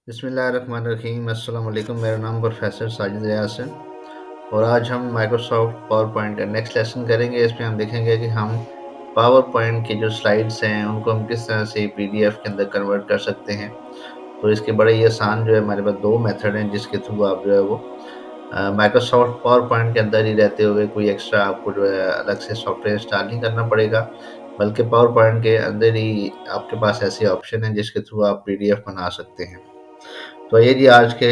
बिस्मिल्लाहिर्रहमानिर्रहीम। अस्सलाम वालेकुम। मेरा नाम प्रोफेसर साजिद रियाज है और आज हम माइक्रोसॉफ्ट पावर पॉइंट का नेक्स्ट लेसन करेंगे। इसमें हम देखेंगे कि हम पावर पॉइंट की जो स्लाइड्स हैं उनको हम किस तरह से पीडीएफ के अंदर कन्वर्ट कर सकते हैं। तो इसके बड़े ही आसान जो है हमारे पास दो मेथड हैं जिसके थ्रू आप जो है वो माइक्रोसॉफ्ट पावर पॉइंट के अंदर ही रहते हुए कोई एक्स्ट्रा आपको जो है अलग से सॉफ्टवेयर इंस्टॉल नहीं करना पड़ेगा, बल्कि पावर पॉइंट के अंदर ही आपके पास ऐसे ऑप्शन है जिसके थ्रू आप पीडीएफ बना सकते हैं। तो ये जी आज के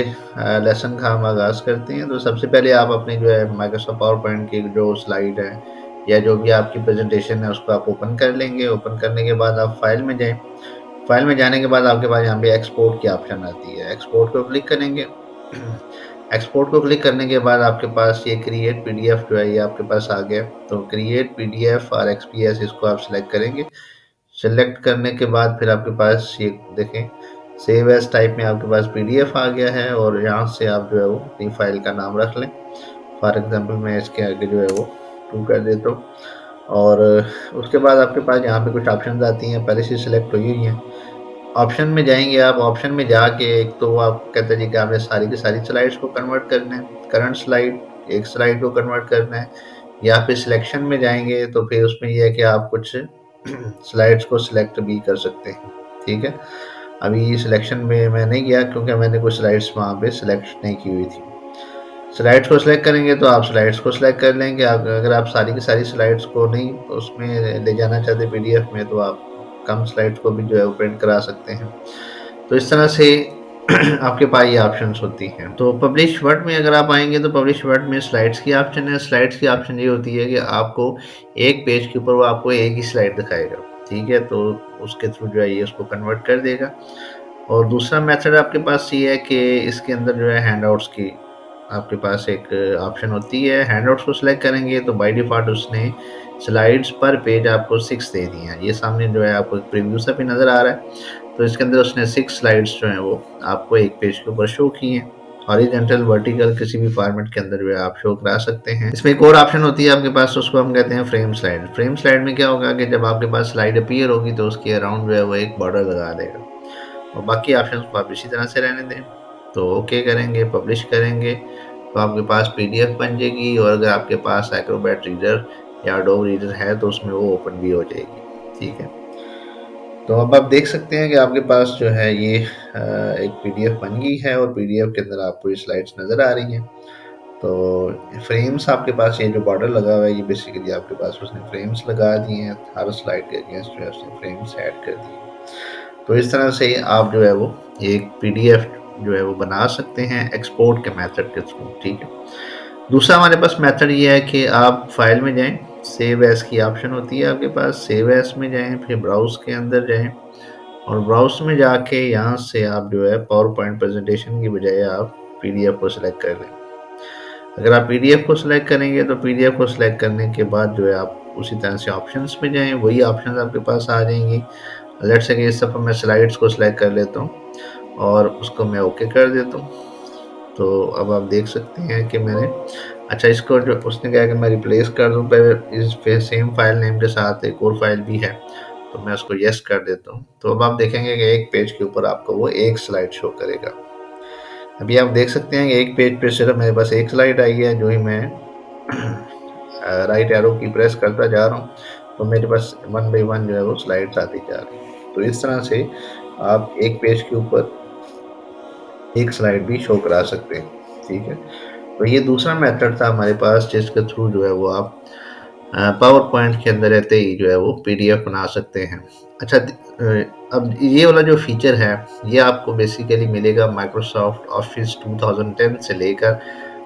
लेसन का हम आगाज़ करते हैं। तो सबसे पहले आप अपनी जो है माइक्रोसॉफ्ट पावर पॉइंट की जो स्लाइड है या जो भी आपकी प्रेजेंटेशन है उसको आप ओपन कर लेंगे। ओपन करने के बाद आप फाइल में जाएँ। फाइल में जाने के बाद आपके पास यहाँ पे एक्सपोर्ट की ऑप्शन आती है। एक्सपोर्ट को क्लिक करेंगे। एक्सपोर्ट को क्लिक करने के बाद आपके पास ये क्रिएट पीडीएफ जो है ये आपके पास आ गया। तो क्रिएट पीडीएफ और एक्सपीएस इसको आप सिलेक्ट करेंगे। सेलेक्ट करने के बाद फिर आपके पास ये देखें सेव एज टाइप में आपके पास पीडीएफ आ गया है और यहाँ से आप जो है वो अपनी फाइल का नाम रख लें। फॉर एग्जांपल मैं इसके आगे जो है वो 2 कर देता हूँ और उसके बाद आपके पास यहाँ पे कुछ ऑप्शंस आती हैं, पहले से सिलेक्ट हुई हुई हैं। ऑप्शन में जाएंगे आप। ऑप्शन में जाके एक तो आप कहते हैं जी कि आपने सारी की सारी स्लाइड्स को कन्वर्ट करना है, करंट स्लाइड एक स्लाइड को कन्वर्ट करना है, या फिर सिलेक्शन में जाएंगे तो फिर उसमें यह है कि आप कुछ स्लाइड्स को सिलेक्ट भी कर सकते हैं। ठीक है, अभी सिलेक्शन में मैं नहीं गया क्योंकि मैंने कुछ स्लाइड्स वहाँ पे सिलेक्ट नहीं की हुई थी। स्लाइड्स को सिलेक्ट करेंगे तो आप स्लाइड्स को सिलेक्ट कर लेंगे। अगर आप सारी की सारी स्लाइड्स को नहीं उसमें ले जाना चाहते पीडीएफ में तो आप कम स्लाइड्स को भी जो है वो प्रिंट करा सकते हैं। तो इस तरह से आपके पास ये ऑप्शंस होती हैं। तो पब्लिश वर्ड में अगर आप आएंगे तो पब्लिश वर्ड में स्लाइड्स की ऑप्शन है। स्लाइड्स की ऑप्शन ये होती है कि आपको एक पेज के ऊपर वो आपको एक ही स्लाइड दिखाएगा। ठीक है, तो उसके थ्रू जो है ये उसको कन्वर्ट कर देगा। और दूसरा मेथड आपके पास ये है कि इसके अंदर जो है हैंडआउट्स की आपके पास एक ऑप्शन होती है। हैंडआउट्स को सिलेक्ट करेंगे तो बाय डिफ़ॉल्ट उसने स्लाइड्स पर पेज आपको 6 दे दी हैं। ये सामने जो है आपको एक प्रीव्यू सा भी नज़र आ रहा है। तो इसके अंदर उसने 6 स्लाइड्स जो हैं वो आपको एक पेज के ऊपर शो की हैं। हॉरिजॉन्टल, वर्टिकल किसी भी फॉर्मेट के अंदर जो है आप शो करा सकते हैं। इसमें एक और ऑप्शन होती है आपके पास, उसको हम कहते हैं फ्रेम स्लाइड। फ्रेम स्लाइड में क्या होगा कि जब आपके पास स्लाइड अपीयर होगी तो उसके अराउंड जो है वो एक बॉर्डर लगा देगा और बाकी ऑप्शंस को आप इसी तरह से रहने दें। तो ओके करेंगे, पब्लिश करेंगे तो आपके पास पीडीएफ बन जाएगी और अगर आपके पास एक्रोबैट रीडर या एडोब रीडर है तो उसमें वो ओपन भी हो जाएगी। ठीक है, तो अब आप देख सकते हैं कि आपके पास जो है ये एक पीडीएफ बन गई है और पीडीएफ के अंदर आपको ये स्लाइड्स नज़र आ रही हैं। तो फ्रेम्स आपके पास ये जो बॉर्डर लगा हुआ है ये बेसिकली आपके पास उसने फ्रेम्स लगा दिए हैं। हर स्लाइड के अगेंस्ट जो है उसने फ्रेम्स ऐड कर दिए। तो इस तरह से आप जो है वो एक पीडीएफ जो है वो बना सकते हैं एक्सपोर्ट के मेथड के थ्रू। ठीक है, दूसरा हमारे पास मेथड ये है कि आप फाइल में जाएं, सेव एज की ऑप्शन होती है आपके पास। सेव एज में जाएं, फिर ब्राउज के अंदर जाएं और ब्राउज में जाके यहाँ से आप जो है पावर पॉइंट प्रेजेंटेशन की बजाय आप पीडीएफ को सिलेक्ट कर लें। अगर आप पीडीएफ को सिलेक्ट करेंगे तो पीडीएफ को सिलेक्ट करने के बाद जो है आप उसी तरह से ऑप्शंस में जाएं, वही ऑप्शंस आपके पास आ जाएंगी। लेट्स से कि इस दफ़ा मैं स्लाइड्स को सिलेक्ट कर लेता हूँ और उसको मैं ओके कर देता हूँ। तो अब आप देख सकते हैं कि मैंने अच्छा इसको जो उसने कहा कि मैं रिप्लेस कर दूँ पर इस पे सेम फाइल नेम के साथ एक और फाइल भी है तो मैं उसको यस कर देता हूँ। तो अब आप देखेंगे कि एक पेज के ऊपर आपको वो एक स्लाइड शो करेगा। अभी आप देख सकते हैं कि एक पेज पे सिर्फ मेरे पास एक स्लाइड आई है। जो ही मैं राइट एरो की प्रेस करता जा रहा हूँ तो मेरे पास वन बाई वन जो है वो स्लाइड्स आती जा रही है। तो इस तरह से आप एक पेज के ऊपर एक स्लाइड भी शो करा सकते हैं। ठीक है, तो ये दूसरा मेथड था हमारे पास जिसके थ्रू जो है वो आप पावर पॉइंट के अंदर रहते ही जो है वो पीडीएफ बना सकते हैं। अच्छा, अब ये वाला जो फीचर है ये आपको बेसिकली मिलेगा माइक्रोसॉफ्ट ऑफिस 2010 से लेकर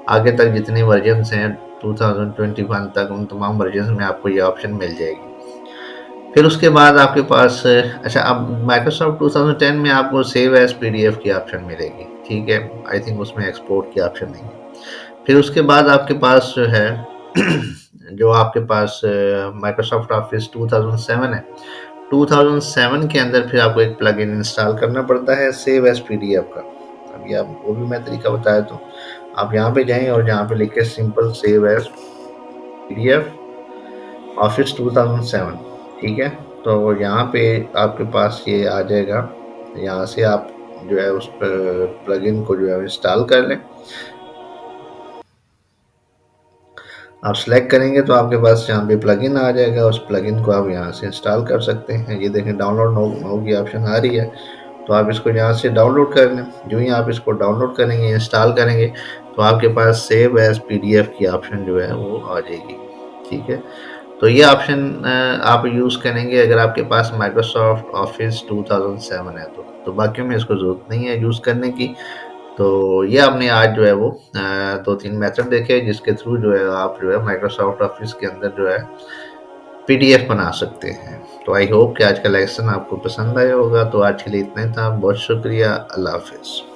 आगे तक जितने वर्जन्स हैं 2021 तक उन तमाम वर्जन्स में आपको ये ऑप्शन मिल जाएगी। फिर उसके बाद आपके पास अच्छा अब माइक्रोसॉफ्ट 2010 में आपको सेव एज पीडीएफ की ऑप्शन मिलेगी। ठीक है, आई थिंक उसमें एक्सपोर्ट की ऑप्शन नहीं है। फिर उसके बाद आपके पास जो है जो आपके पास माइक्रोसॉफ्ट ऑफिस 2007 है, 2007 के अंदर फिर आपको एक प्लगइन इंस्टॉल करना पड़ता है सेव एज पीडीएफ का। अभी आप वो भी मैं तरीका बताया तो आप यहाँ पे जाएं और जहाँ पे लिखे simple save as PDF office 2007। ठीक है, तो यहाँ पे आपके पास ये आ जाएगा। यहाँ से आप जो है उस प्लगइन को जो है इंस्टॉल कर लें। आप सेलेक्ट करेंगे तो आपके पास यहाँ पे प्लगइन आ जाएगा, उस प्लगइन को आप यहाँ से इंस्टॉल कर सकते हैं। ये देखें डाउनलोड नो की ऑप्शन आ रही है, तो आप इसको यहाँ से डाउनलोड कर लें। जो ही आप इसको डाउनलोड करेंगे, इंस्टॉल करेंगे, तो आपके पास सेव एज पीडीएफ की ऑप्शन जो है वो आ जाएगी। ठीक है, तो ये ऑप्शन आप यूज़ करेंगे अगर आपके पास माइक्रोसॉफ्ट ऑफिस 2007 है तो बाकियों में इसको ज़रूरत नहीं है यूज़ करने की। तो ये आपने आज जो है वो 2-3 मेथड देखे जिसके थ्रू जो है आप जो है माइक्रोसॉफ्ट ऑफिस के अंदर जो है पीडीएफ बना सकते हैं। तो आई होप कि आज का लेसन आपको पसंद आया होगा। तो आज के लिए इतना ही था। बहुत शुक्रिया। अल्लाह हाफ़िज़।